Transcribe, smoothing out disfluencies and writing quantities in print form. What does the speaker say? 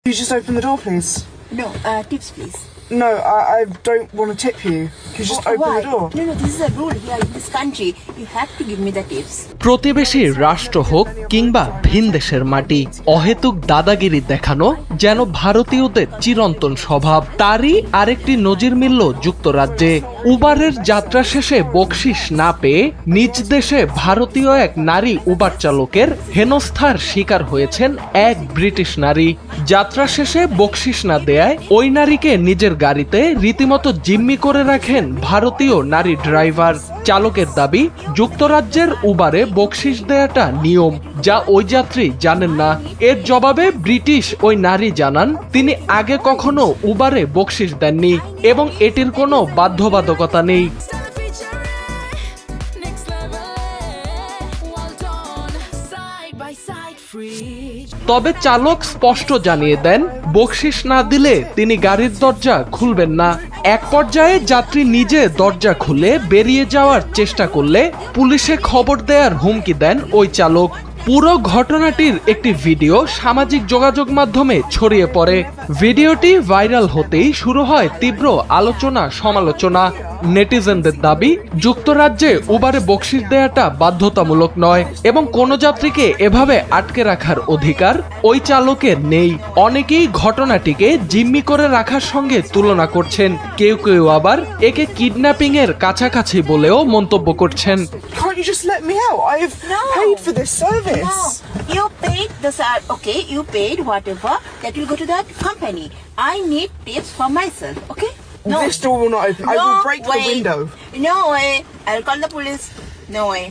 You just open the door, please. No, tips please. No, I don't want to tip you. You just open Why? the door. No, this is a rule here in this country. You have to give me the tips. প্রতিবেশী রাষ্ট্র হোক কিংবা ভিনদেশের মাটি, অহেতুক দাদাগিরি দেখানো যেন ভারতীয়দের চিরন্তন স্বভাব। তারই আরেকটি নজির মিলল যুক্তরাজ্যে। উবারের যাত্রা শেষে বকশিস না পেয়ে নিজ দেশে ভারতীয় এক নারী উবার চালকের হেনস্থার শিকার হয়েছেন এক ব্রিটিশ নারী। যাত্রা শেষে বকশিস না দেয়ায় ওই নারীকে নিজের গাড়িতে রীতিমতো জিম্মি করে রাখেন ভারতীয় নারী ড্রাইভার। চালকের দাবি, যুক্তরাজ্যের উবারে বকশিস দেয়াটা নিয়ম, যা ওই যাত্রী জানেন না। এর জবাবে ব্রিটিশ ওই নারী জানান তিনি আগে কখনো উবারে বকশিস দেননি এবং এটির কোনো বাধ্যবাধকতা নেই। তবে চালক স্পষ্ট জানিয়ে দেন, বকশিস না দিলে তিনি গাড়ির দরজা খুলবেন না। এক পর্যায়ে যাত্রী নিজে দরজা খুলে বেরিয়ে যাওয়ার চেষ্টা করলে পুলিশে খবর দেওয়ার হুমকি দেন ওই চালক। পুরো ঘটনাটির একটি ভিডিও সামাজিক যোগাযোগ মাধ্যমে ছড়িয়ে পড়ে। ভিডিওটি ভাইরাল হতেই শুরু হয় তীব্র আলোচনা সমালোচনা। নেটিজেনদের দাবি, যুক্তরাজ্যে উবারে বকশিস দেয়াটা বাধ্যতামূলক নয় এবং কোনো যাত্রীকে এভাবে আটকে রাখার অধিকার ওই চালকের নেই। অনেকেই ঘটনাটিকে জিম্মি করে রাখার সঙ্গে তুলনা করছেন, কেউ কেউ আবার একে কিডন্যাপিং এর কাছাকাছি বলেও মন্তব্য করছেন। Can't you just let me out? I've paid for this service. No, you paid the okay, you paid whatever that will go to that company. I need tips for myself, okay? No. This door will not open. I will break the window. No way. I'll call the police. No way.